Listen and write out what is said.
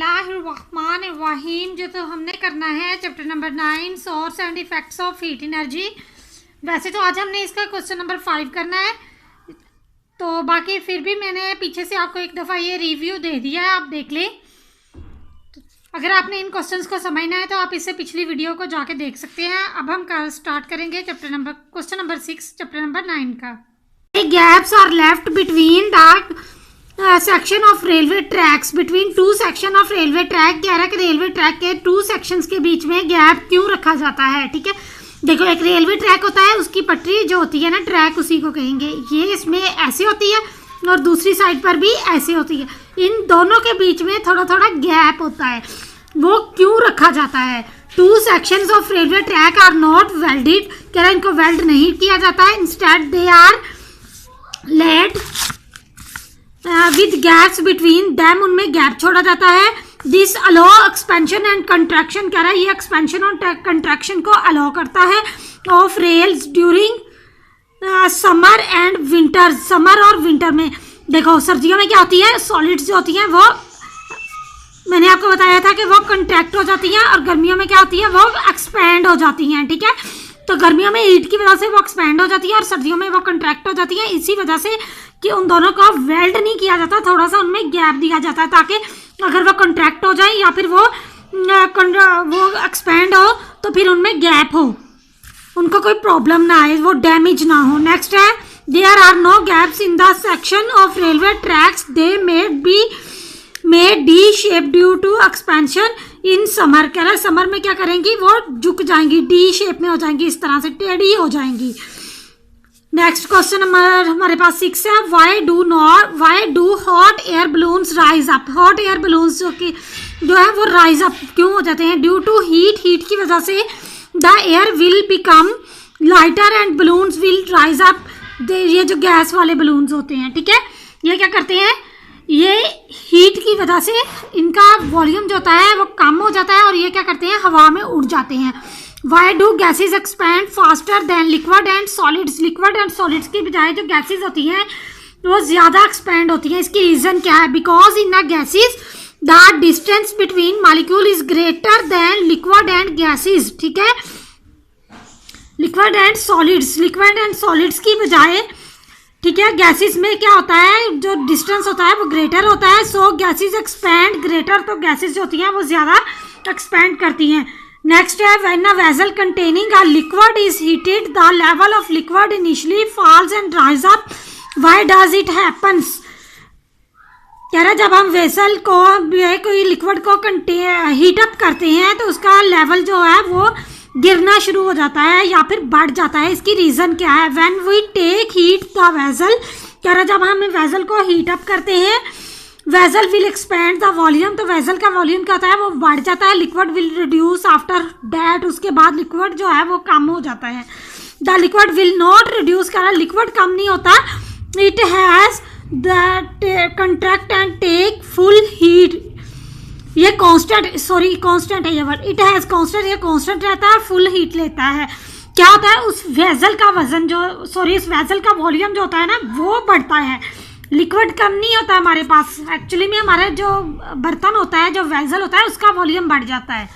बिस्मिल्लाहिर्रहमानिर्रहीम। जो तो हमने करना है chapter number 9 source and effects of heat energy. वैसे तो आज हमने इसका क्वेश्चन नंबर 5 करना है, तो बाकी फिर भी मैंने पीछे से आपको एक दफ़ा ये रिव्यू दे दिया है, आप देख लें। अगर आपने इन क्वेश्चंस को समझना है तो आप इससे पिछली वीडियो को जाके देख सकते हैं। अब हम स्टार्ट करेंगे क्वेश्चन नंबर 6 चैप्टर नंबर 9 का। Gaps are left between the section of railway tracks between two section of railway track. कह रहा है कि रेलवे ट्रैक के टू सेक्शंस के बीच में गैप क्यों रखा जाता है। ठीक है, देखो एक रेलवे ट्रैक होता है, उसकी पटरी जो होती है ना, ट्रैक उसी को कहेंगे। ये इसमें ऐसी होती है और दूसरी साइड पर भी ऐसी होती है। इन दोनों के बीच में थोड़ा थोड़ा गैप होता है, वो क्यों रखा जाता है। Two sections of railway track are not welded. कह रहा है इनको वेल्ड नहीं किया जाता है, instead they are laid with gaps between them. उनमें गैप छोड़ा जाता है। This allow expansion and contraction. कह रहा है ये एक्सपेंशन और कंट्रैक्शन को अलो करता है of rails during summer and winter. Summer और विंटर में देखो, सर्दियों में क्या होती है, सॉलिड्स जो होती हैं वो मैंने आपको बताया था कि वो कंट्रैक्ट हो जाती हैं, और गर्मियों में क्या होती है, वो एक्सपैंड हो जाती हैं। ठीक है, तो गर्मियों में हीट की वजह से वो एक्सपैंड हो जाती है और सर्दियों में वो कंट्रैक्ट हो जाती है। इसी वजह से कि उन दोनों को वेल्ड नहीं किया जाता, थोड़ा सा उनमें गैप दिया जाता है, ताकि अगर वो कंट्रैक्ट हो जाए या फिर वो एक्सपैंड हो तो फिर उनमें गैप हो, उनको कोई प्रॉब्लम ना आए, वो डैमेज ना हो। नेक्स्ट है, there are no gaps in the section of railway tracks, they made D shape due to expansion in summer. कह रहा है समर में क्या करेंगी, वो झुक जाएंगी, डी शेप में हो जाएंगी, इस तरह से टेढ़ी हो जाएंगी। नेक्स्ट क्वेश्चन नंबर हमारे पास 6 है, why do hot air balloons rise up. Hot air balloons जो है वो राइज अप क्यों हो जाते हैं, ड्यू टू हीट की वजह से the air will become lighter and balloons will rise up. ये जो गैस वाले बलून्स होते हैं, ठीक है, ये क्या करते हैं, ये हीट की वजह से इनका वॉल्यूम जो होता है वो कम हो जाता है और ये क्या करते हैं, हवा में उड़ जाते हैं। Why do gases expand faster than liquid and solids. Liquid and solids की बजाय जो गैसेज होती हैं वो ज़्यादा एक्सपैंड होती हैं। इसकी रीज़न क्या है, because in the gases the distance between molecule is greater than liquid and gases. ठीक है, लिक्विड एंड सॉलिड्स की बजाय, ठीक है, गैसेस में क्या होता है, जो डिस्टेंस होता है वो ग्रेटर होता है। सो गैसेस एक्सपैंड ग्रेटर, तो गैसेस जो होती हैं वो ज़्यादा एक्सपैंड करती हैं। नेक्स्ट है, when a vessel containing a liquid is heated the level of liquid initially falls and rise up. Why does it happens. कह रहा जब हम वेसल को कोई लिक्विड को हीटअप करते हैं तो उसका लेवल जो है वो गिरना शुरू हो जाता है या फिर बढ़ जाता है। इसकी रीज़न क्या है, when we take heat the vessel. कह रहा जब हम वेसल को हीट अप करते हैं, vessel will expand the volume, तो वेसल का वॉल्यूम क्या होता है, वो बढ़ जाता है। Liquid will reduce after that, उसके बाद लिक्विड जो है वो कम हो जाता है। The liquid will not reduce. कह रहा लिक्विड कम नहीं होता, it has that contract and take full heat. ये कांस्टेंट है ये वर्ड, इट हैज़ कांस्टेंट, ये कांस्टेंट रहता है, फुल हीट लेता है। क्या होता है, उस वेसल का वजन उस वेसल का वॉल्यूम जो होता है ना वो बढ़ता है, लिक्विड कम नहीं होता हमारे पास। एक्चुअली में हमारे जो बर्तन होता है, जो वेसल होता है, उसका वॉल्यूम बढ़ जाता है।